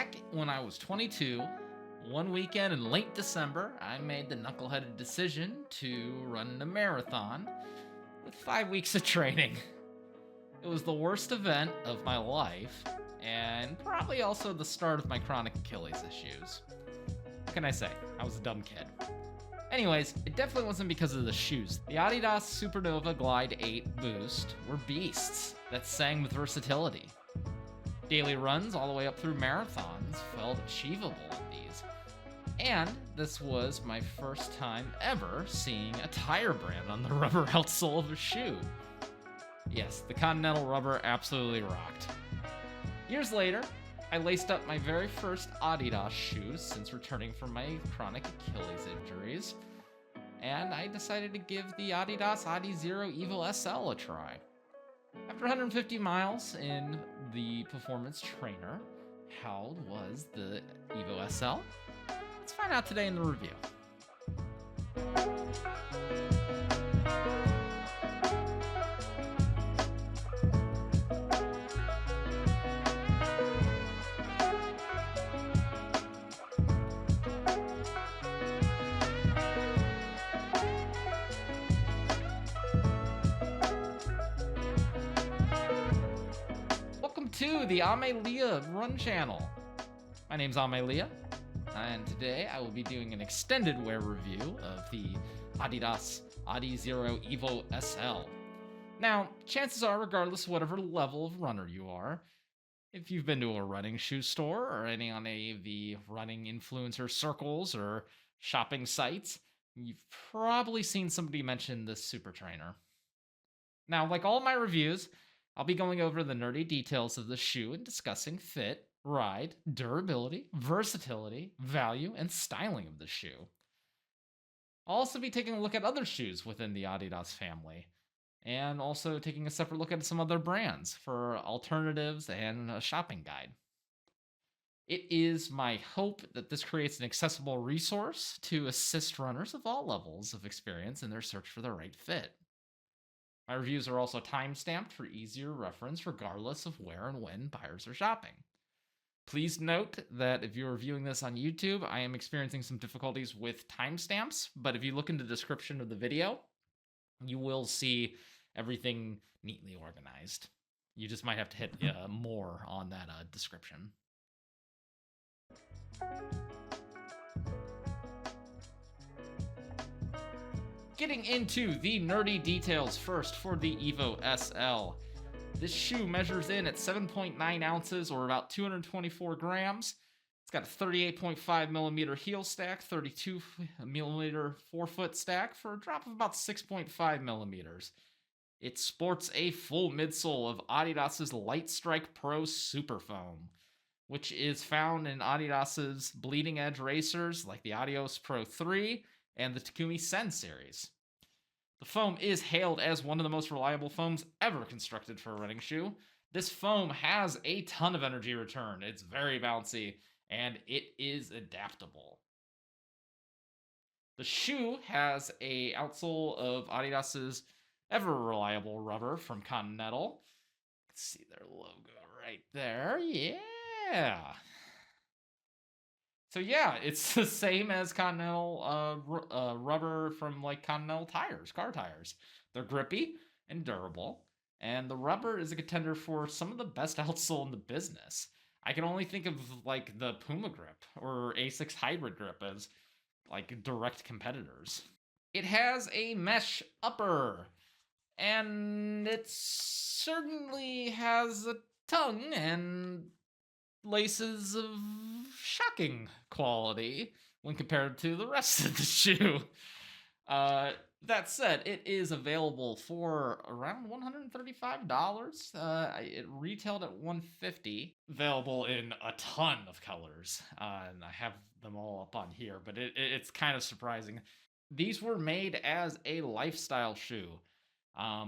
Back when I was 22, one weekend in late December, I made the knuckleheaded decision to run a marathon with 5 weeks of training. It was the worst event of my life, and probably also the start of my chronic Achilles issues. What can I say? I was a dumb kid. Anyways, it definitely wasn't because of the shoes. The Adidas Supernova Glide 8 Boost were beasts that sang with versatility. Daily runs all the way up through marathons felt achievable in these. And this was my first time ever seeing a tire brand on the rubber outsole of a shoe. Yes, the Continental rubber absolutely rocked. Years later, I laced up my very first Adidas shoes since returning from my chronic Achilles injuries, and I decided to give the Adidas adizero EVO SL a try. After 150 miles in the performance trainer, how was the EVO SL? Let's find out today in the review. Welcome to the AmeLiaRun channel. My name's AmeLia, and today I will be doing an extended wear review of the Adidas adizero EVO SL. Now, chances are, regardless of whatever level of runner you are, if you've been to a running shoe store or any of the running influencer circles or shopping sites, you've probably seen somebody mention this super trainer. Now, like all my reviews, I'll be going over the nerdy details of the shoe and discussing fit, ride, durability, versatility, value, and styling of the shoe. I'll also be taking a look at other shoes within the Adidas family, and also taking a separate look at some other brands for alternatives and a shopping guide. It is my hope that this creates an accessible resource to assist runners of all levels of experience in their search for the right fit. My reviews are also time-stamped for easier reference regardless of where and when buyers are shopping. Please note that if you're viewing this on YouTube, I am experiencing some difficulties with timestamps, but if you look in the description of the video, you will see everything neatly organized. You just might have to hit more on that description. Getting into the nerdy details first for the EVO SL. This shoe measures in at 7.9 ounces or about 224 grams. It's got a 38.5 millimeter heel stack, 32 millimeter forefoot stack for a drop of about 6.5 millimeters. It sports a full midsole of Adidas's Light Strike Pro Superfoam, which is found in Adidas's bleeding edge racers like the Adios Pro 3 and the Takumi Sen series. The foam is hailed as one of the most reliable foams ever constructed for a running shoe. This foam has a ton of energy return. It's very bouncy, and it is adaptable. The shoe has a outsole of Adidas's ever reliable rubber from Continental. You can see their logo right there. Yeah. So yeah, it's the same as Continental rubber from like Continental tires, car tires. They're grippy and durable, and the rubber is a contender for some of the best outsole in the business. I can only think of like the Puma grip or ASICS hybrid grip as like direct competitors. It has a mesh upper, and it certainly has a tongue and laces of shocking quality when compared to the rest of the shoe. That said, it is available for around $135. It retailed at $150. Available in a ton of colors, and I have them all up on here, but it's kind of surprising. These were made as a lifestyle shoe,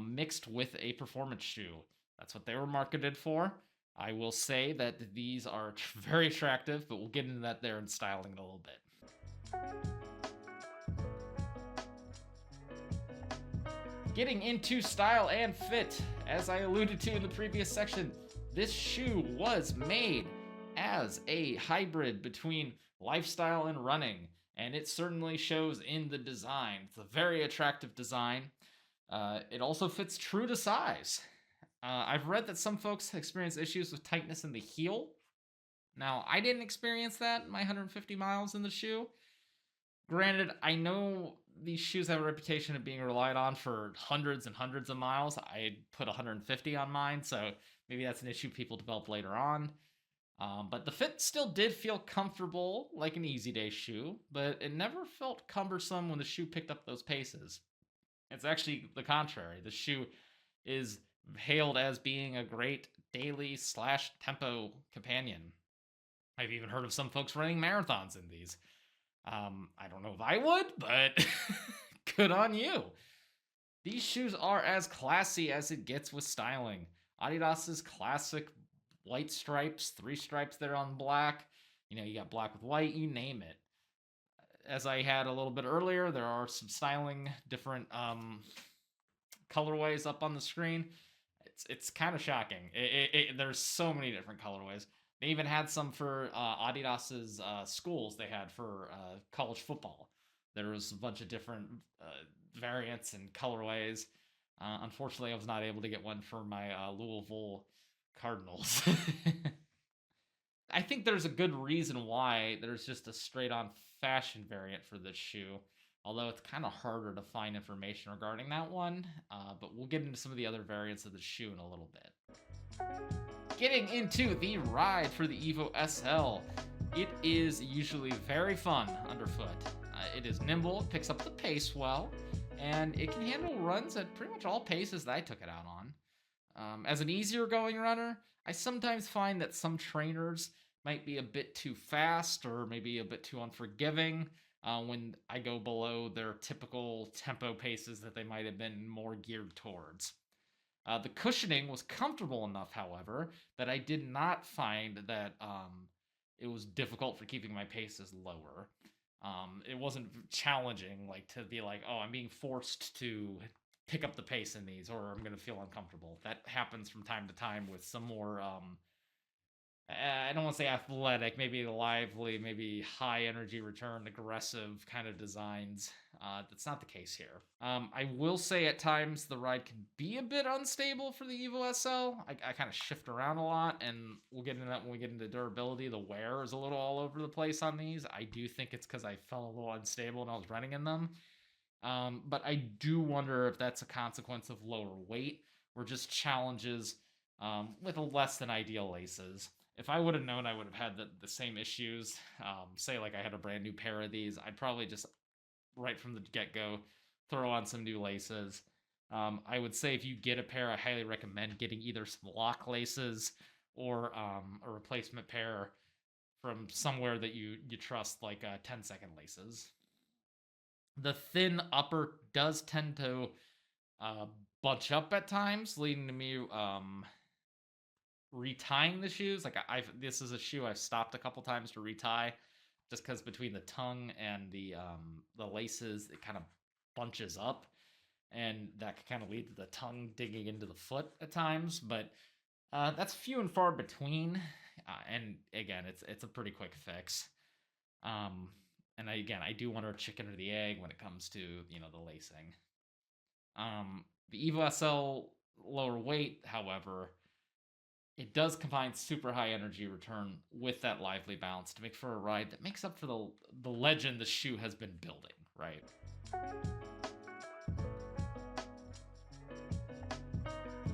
mixed with a performance shoe. That's what they were marketed for. I will say that these are very attractive, but we'll get into that there in styling in a little bit. Getting into style and fit, as I alluded to in the previous section, this shoe was made as a hybrid between lifestyle and running, and it certainly shows in the design. It's a very attractive design. It also fits true to size. I've read that some folks experience issues with tightness in the heel. Now, I didn't experience that in my 150 miles in the shoe. Granted, I know these shoes have a reputation of being relied on for hundreds and hundreds of miles. I put 150 on mine, so maybe that's an issue people develop later on. But the fit still did feel comfortable, like an easy day shoe, but it never felt cumbersome when the shoe picked up those paces. It's actually the contrary. The shoe is hailed as being a great daily / tempo companion. I've even heard of some folks running marathons in these. I don't know if I would, but good on you. These shoes are as classy as it gets with styling. Adidas's classic white stripes, 3 stripes there on black. You know, you got black with white, you name it. As I had a little bit earlier, there are some styling different colorways up on the screen. It's kind of shocking. There's so many different colorways. They even had some for Adidas's schools. They had for college football. There was a bunch of different variants and colorways. Unfortunately, I was not able to get one for my Louisville Cardinals. I think there's a good reason why there's just a straight-on fashion variant for this shoe, although it's kind of harder to find information regarding that one, but we'll get into some of the other variants of the shoe in a little bit. Getting into the ride for the EVO SL, it is usually very fun underfoot. It is nimble, it picks up the pace well, and it can handle runs at pretty much all paces that I took it out on. As an easier going runner, I sometimes find that some trainers might be a bit too fast or maybe a bit too unforgiving when I go below their typical tempo paces that they might have been more geared towards. The cushioning was comfortable enough, however, that I did not find that it was difficult for keeping my paces lower. It wasn't challenging, like to be like, oh, I'm being forced to pick up the pace in these, or I'm going to feel uncomfortable. That happens from time to time with some more, I don't want to say athletic, maybe lively, maybe high energy return, aggressive kind of designs. That's not the case here. I will say at times the ride can be a bit unstable for the EVO SL. I kind of shift around a lot, and we'll get into that when we get into durability. The wear is a little all over the place on these. I do think it's because I felt a little unstable when I was running in them. But I do wonder if that's a consequence of lower weight or just challenges with less than ideal laces. If I would have known I would have had the same issues, say like I had a brand new pair of these, I'd probably just right from the get-go throw on some new laces. I would say if you get a pair, I highly recommend getting either some lock laces or a replacement pair from somewhere that you trust, like 10-second laces. The thin upper does tend to bunch up at times, leading to me retying the shoes. Like this is a shoe I've stopped a couple times to retie, just because between the tongue and the laces, it kind of bunches up, and that can kind of lead to the tongue digging into the foot at times. But that's few and far between, and again, it's a pretty quick fix. And I do wonder chicken or the egg when it comes to the lacing. The EVO SL lower weight, however, it does combine super high energy return with that lively balance to make for a ride that makes up for the legend the shoe has been building, right?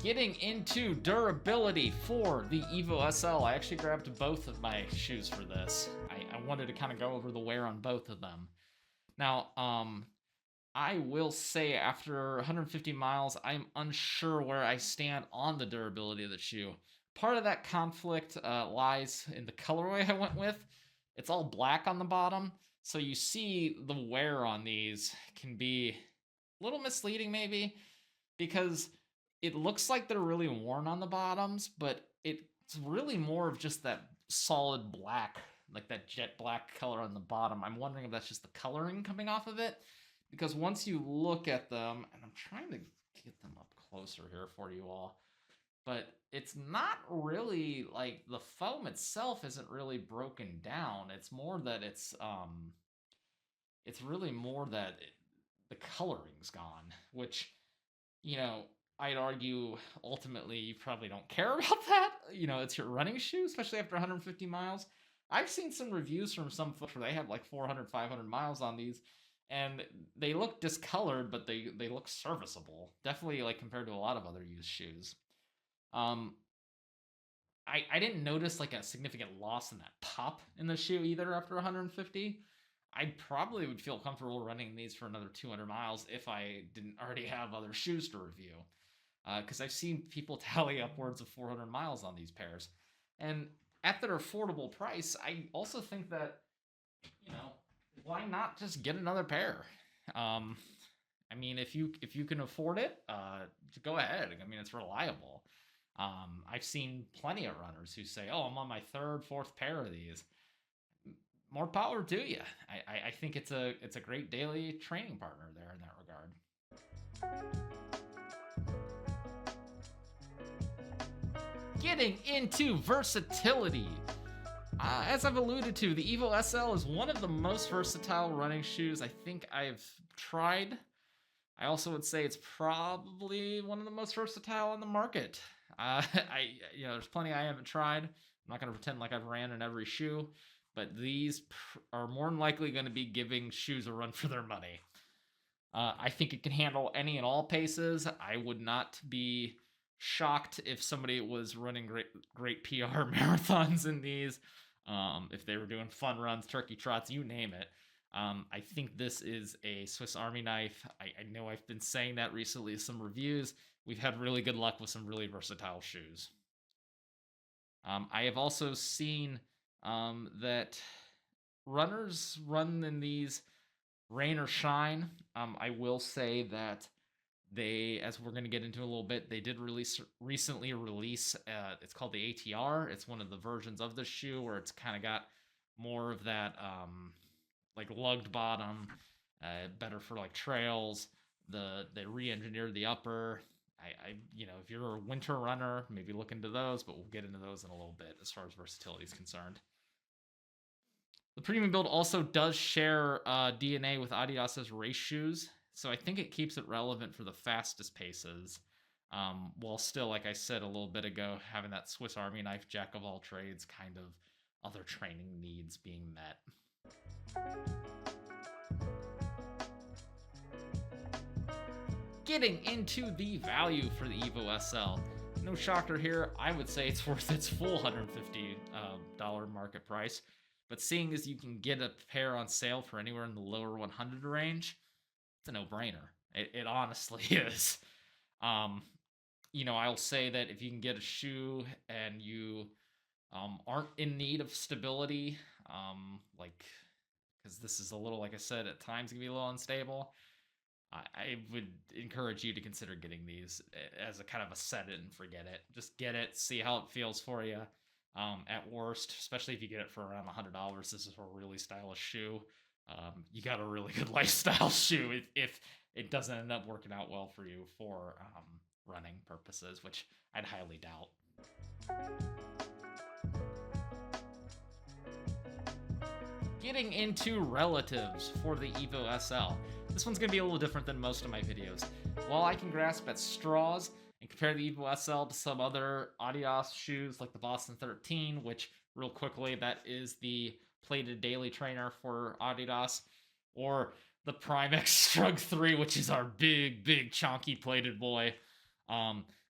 Getting into durability for the EVO SL, I actually grabbed both of my shoes for this. I wanted to kind of go over the wear on both of them. Now, I will say after 150 miles, I'm unsure where I stand on the durability of the shoe. Part of that conflict lies in the colorway I went with. It's all black on the bottom, so you see the wear on these can be a little misleading maybe, because it looks like they're really worn on the bottoms, but it's really more of just that solid black, like that jet black color on the bottom. I'm wondering if that's just the coloring coming off of it, because once you look at them, and I'm trying to get them up closer here for you all, but it's not really like the foam itself isn't really broken down. It's more that it's really more that the coloring's gone, which, you know, I'd argue ultimately you probably don't care about that. You know, it's your running shoe, especially after 150 miles. I've seen some reviews from some folks where they have like 400, 500 miles on these, and they look discolored, but they look serviceable. Definitely, like, compared to a lot of other used shoes. Um, I didn't notice like a significant loss in that pop in the shoe either after 150. I probably would feel comfortable running these for another 200 miles if I didn't already have other shoes to review. Because I've seen people tally upwards of 400 miles on these pairs. And at their affordable price, I also think that, you know, why not just get another pair? Um, I mean, if you can afford it, go ahead. I mean, it's reliable. I've seen plenty of runners who say, "Oh, I'm on my third, fourth pair of these." More power to you. I think it's a great daily training partner there in that regard. Getting into versatility. As I've alluded to, the EVO SL is one of the most versatile running shoes I think I've tried. I also would say it's probably one of the most versatile on the market. There's plenty I haven't tried. I'm not going to pretend like I've ran in every shoe, but these are more than likely going to be giving shoes a run for their money. I think it can handle any and all paces. I would not be shocked if somebody was running great PR marathons in these. If they were doing fun runs, turkey trots, you name it. I think this is a Swiss Army knife. I know I've been saying that recently in some reviews. We've had really good luck with some really versatile shoes. I have also seen that runners run in these rain or shine. I will say that as we're going to get into a little bit, they did recently release, it's called the ATR. It's one of the versions of the shoe where it's kind of got more of that, like, lugged bottom, better for like trails. They re-engineered the upper. If you're a winter runner, maybe look into those, but we'll get into those in a little bit as far as versatility is concerned. The premium build also does share DNA with Adidas's race shoes, so I think it keeps it relevant for the fastest paces, while still, like I said a little bit ago, having that Swiss Army knife jack of all trades kind of other training needs being met. Getting into the value for the EVO SL. No shocker here, I would say it's worth its full $150 market price. But seeing as you can get a pair on sale for anywhere in the lower 100 range, it's a no-brainer. It honestly is. I'll say that if you can get a shoe and you aren't in need of stability, because this is a little, like I said, at times it can be a little unstable, I would encourage you to consider getting these as a kind of a set it and forget it. Just get it, see how it feels for you. At worst, especially if you get it for around $100, this is a really stylish shoe. You got a really good lifestyle shoe if it doesn't end up working out well for you for running purposes, which I'd highly doubt. Getting into relatives for the EVO SL. This one's going to be a little different than most of my videos. While I can grasp at straws and compare the EVO SL to some other Adidas shoes like the Boston 13, which, real quickly, that is the plated daily trainer for Adidas, or the Prime X Strug 3, which is our big chonky plated boy.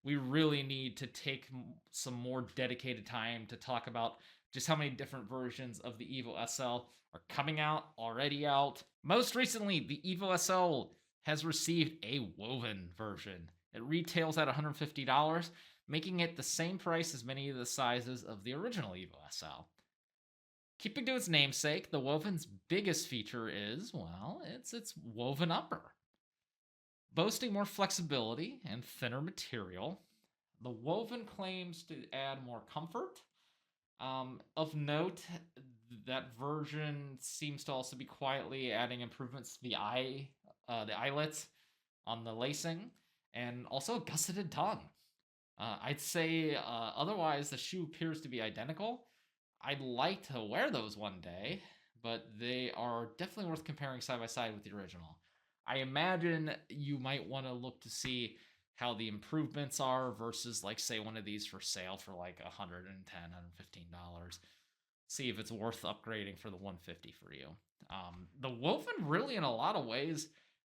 We really need to take some more dedicated time to talk about just how many different versions of the EVO SL are coming out, already out. Most recently, the EVO SL has received a woven version. It retails at $150, making it the same price as many of the sizes of the original EVO SL. Keeping to its namesake, the woven's biggest feature is, well, it's its woven upper. Boasting more flexibility and thinner material, the woven claims to add more comfort. Of note, that version seems to also be quietly adding improvements to the eyelets on the lacing, and also a gusseted tongue. I'd say otherwise the shoe appears to be identical. I'd like to wear those one day, but they are definitely worth comparing side by side with the original. I imagine you might want to look to see how the improvements are versus, like, say, one of these for sale for like $110, $115. See if it's worth upgrading for the 150 for you. The Woven really, in a lot of ways,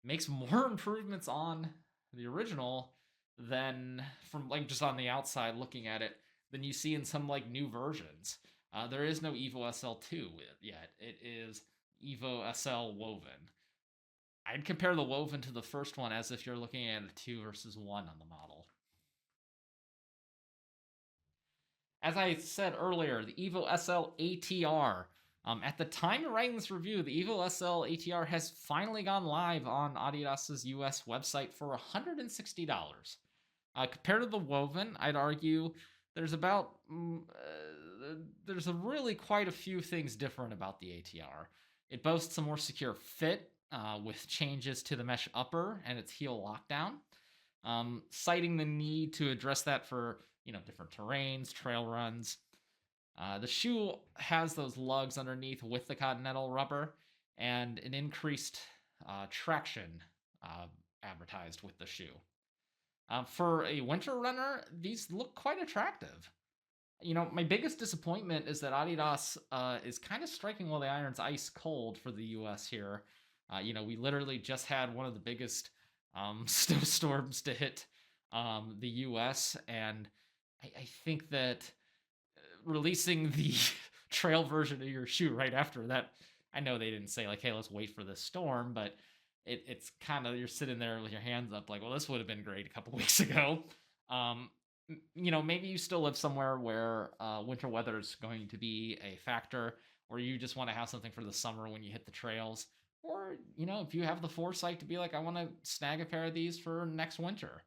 makes more improvements on the original than, from like just on the outside looking at it, than you see in some like new versions. There is no EVO SL2 yet. It is EVO SL Woven. I'd compare the Woven to the first one as if you're looking at a 2 versus 1 on the model. As I said earlier, the EVO SL ATR. At the time of writing this review, the EVO SL ATR has finally gone live on Adidas's US website for $160. Compared to the Woven, I'd argue there's about there's really quite a few things different about the ATR. It boasts a more secure fit with changes to the mesh upper and its heel lockdown, citing the need to address that for different terrains, trail runs. The shoe has those lugs underneath with the Continental rubber and an increased traction advertised with the shoe. For a winter runner, these look quite attractive. My biggest disappointment is that Adidas is kind of striking while the iron's ice cold for the US here. We literally just had one of the biggest snowstorms to hit the US, and I think that releasing the trail version of your shoe right after that, I know they didn't say like, hey, let's wait for this storm, but it's kind of, you're sitting there with your hands up like, well, this would have been great a couple weeks ago. Maybe you still live somewhere where winter weather is going to be a factor, or you just want to have something for the summer when you hit the trails, or if you have the foresight to be like, I want to snag a pair of these for next winter.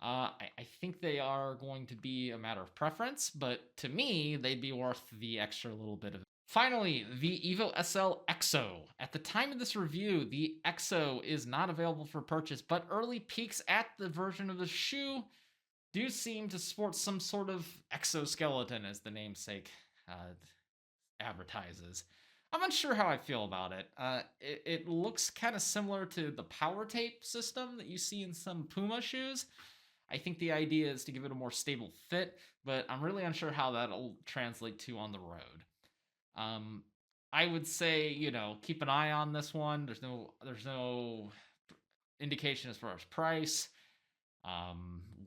I think they are going to be a matter of preference, but to me, they'd be worth the extra little bit of it. Finally, the EVO SL EXO. At the time of this review, the EXO is not available for purchase, but early peeks at the version of the shoe do seem to sport some sort of exoskeleton, as the namesake advertises. I'm unsure how I feel about it. It looks kind of similar to the power tape system that you see in some Puma shoes. I think the idea is to give it a more stable fit, but I'm really unsure how that'll translate to on the road. I would say, keep an eye on this one. There's no indication as far as price,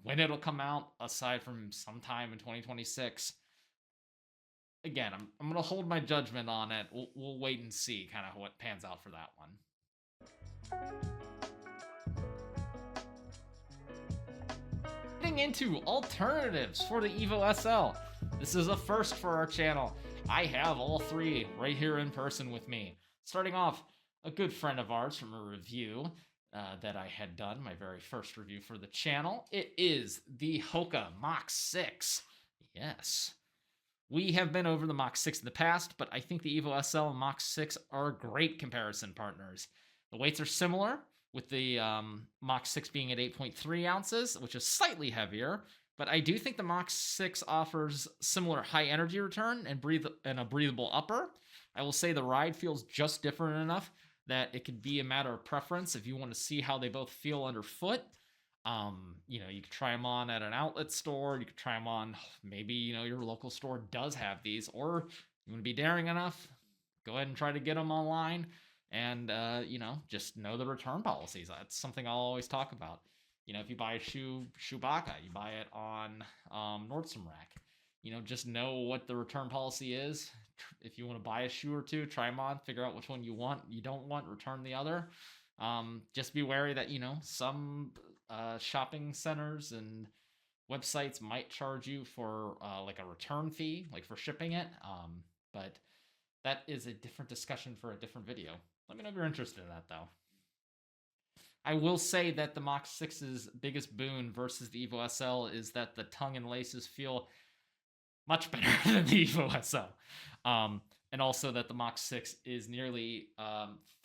when it'll come out, aside from sometime in 2026. Again, I'm gonna hold my judgment on it. We'll wait and see kind of what pans out for that one. Getting into alternatives for the EVO SL. This is a first for our channel. I have all three right here in person with me. Starting off, a good friend of ours from a review that I had done, my very first review for the channel. It is the Hoka Mach 6. Yes. We have been over the Mach 6 in the past, but I think the EVO SL and Mach 6 are great comparison partners. The weights are similar, with the Mach 6 being at 8.3 ounces, which is slightly heavier, but I do think the Mach 6 offers similar high energy return and a breathable upper. I will say the ride feels just different enough that it could be a matter of preference if you want to see how they both feel underfoot. You could try them on at an outlet store. You could try them on, maybe, your local store does have these, or you want to be daring enough, go ahead and try to get them online. And, just know the return policies. That's something I'll always talk about. If you buy a shoe, Chewbacca, you buy it on Nordstrom Rack, just know what the return policy is. If you want to buy a shoe or two, try them on, figure out which one you don't want, return the other. Just be wary that, some shopping centers and websites might charge you for like a return fee, like for shipping it. But that is a different discussion for a different video. Let me know if you're interested in that, though. I will say that the Mach 6's biggest boon versus the EVO SL is that the tongue and laces feel much better than the EVO SL. And also that the Mach 6 is nearly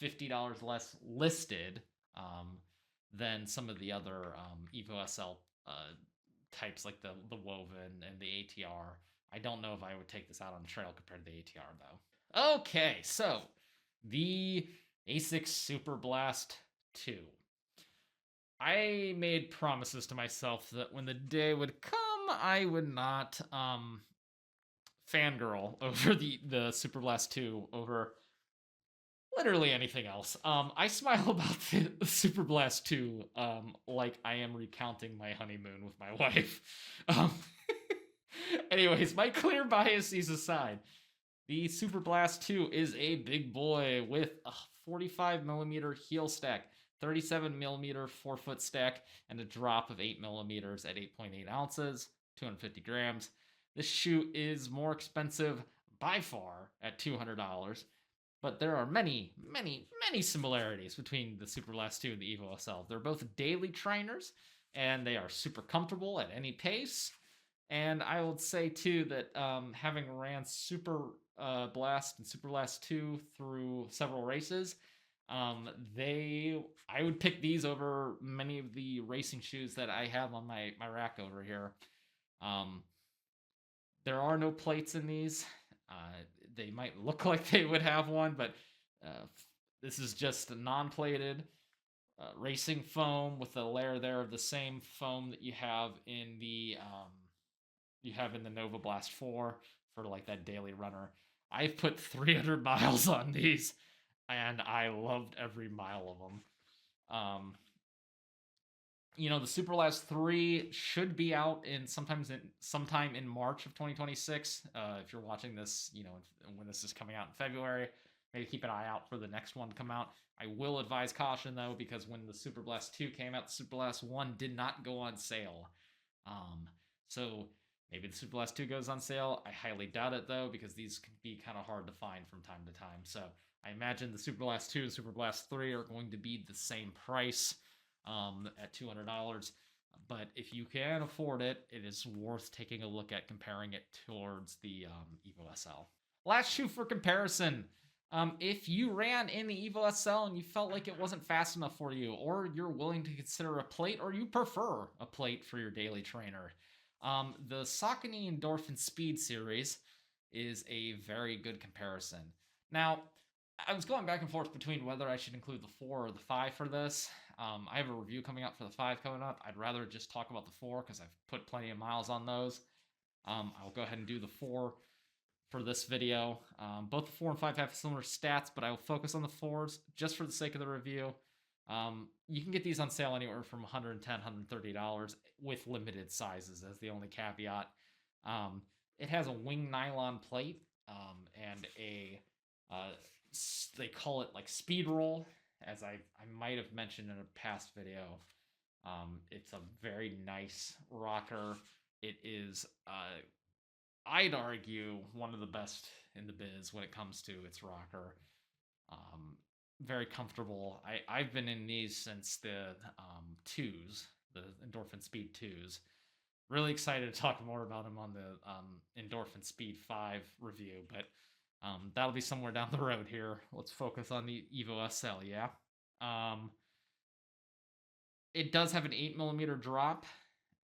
$50 less listed than some of the other EVO SL types like the Woven and the ATR. I don't know if I would take this out on the trail compared to the ATR though. Okay, so the ASICS Superblast 2. I made promises to myself that when the day would come, I would not fangirl over the Superblast 2 over literally anything else. I smile about the Superblast 2 like I am recounting my honeymoon with my wife. Um, anyways, my clear biases aside, the Superblast 2 is a big boy with a 45 millimeter heel stack, 37 millimeter forefoot stack, and a drop of 8 millimeters at 8.8 ounces, 250 grams. This shoe is more expensive by far at $200, but there are many, many, many similarities between the Superblast 2 and the EVO SL. They're both daily trainers, and they are super comfortable at any pace. And I would say too that having ran Super Blast and Superblast 2 through several races, I would pick these over many of the racing shoes that I have on my rack over here. There are no plates in these. They might look like they would have one, but this is just a non-plated racing foam with a layer there of the same foam that you have in the Nova Blast 4 for like that daily runner. I've put 300 miles on these, and I loved every mile of them. The Superblast 3 should be out sometime in March of 2026. If you're watching this, when this is coming out in February, maybe keep an eye out for the next one to come out. I will advise caution though, because when the Superblast 2 came out, the Superblast 1 did not go on sale. So maybe the Superblast 2 goes on sale. I highly doubt it though, because these can be kind of hard to find from time to time. So I imagine the Superblast 2 and Superblast 3 are going to be the same price at $200. But if you can afford it, it is worth taking a look at comparing it towards the EVO SL. Last shoe for comparison. If you ran in the EVO SL and you felt like it wasn't fast enough for you, or you're willing to consider a plate, or you prefer a plate for your daily trainer, the Saucony Endorphin Speed Series is a very good comparison. Now, I was going back and forth between whether I should include the 4 or the 5 for this. I have a review coming up for the 5 coming up. I'd rather just talk about the 4 because I've put plenty of miles on those. I'll go ahead and do the 4 for this video. Both the 4 and 5 have similar stats, but I will focus on the 4s just for the sake of the review. You can get these on sale anywhere from $110, $130 with limited sizes as the only caveat. It has a wing nylon plate and they call it like speed roll, as I might have mentioned in a past video. It's a very nice rocker. It is, I'd argue, one of the best in the biz when it comes to its rocker. Very comfortable. I've been in these since the 2s, the Endorphin Speed 2s. Really excited to talk more about them on the Endorphin Speed 5 review, but that'll be somewhere down the road here. Let's focus on the EVO SL, yeah? It does have an 8 millimeter drop,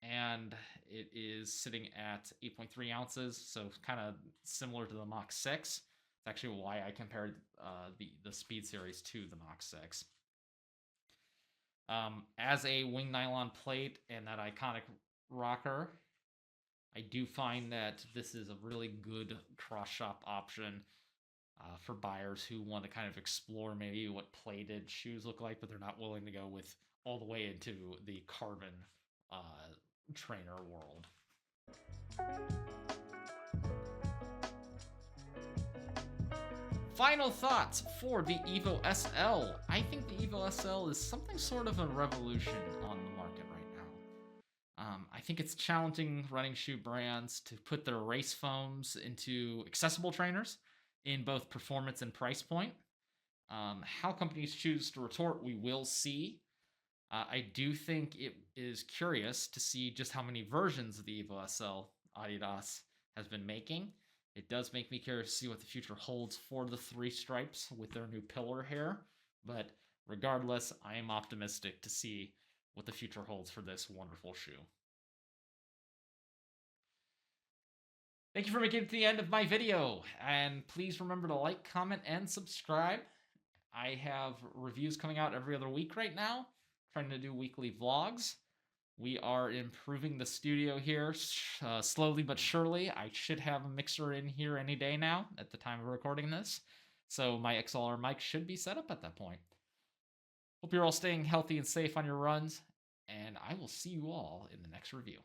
and it is sitting at 8.3 ounces, so kind of similar to the Mach 6. It's actually why I compared the Speed Series to the Mach 6. As a wing nylon plate and that iconic rocker, I do find that this is a really good cross-shop option for buyers who want to kind of explore maybe what plated shoes look like, but they're not willing to go with all the way into the carbon trainer world. Final thoughts for the EVO SL. I think the EVO SL is something sort of a revolution on the market right now. I think it's challenging running shoe brands to put their race foams into accessible trainers in both performance and price point. How companies choose to retort, we will see. I do think it is curious to see just how many versions of the EVO SL Adidas has been making. It does make me curious to see what the future holds for the 3 stripes with their new pillar hair. But regardless, I am optimistic to see what the future holds for this wonderful shoe. Thank you for making it to the end of my video, and please remember to like, comment, and subscribe. I have reviews coming out every other week right now, trying to do weekly vlogs. We are improving the studio here, slowly but surely. I should have a mixer in here any day now, at the time of recording this, so my XLR mic should be set up at that point. Hope you're all staying healthy and safe on your runs, and I will see you all in the next review.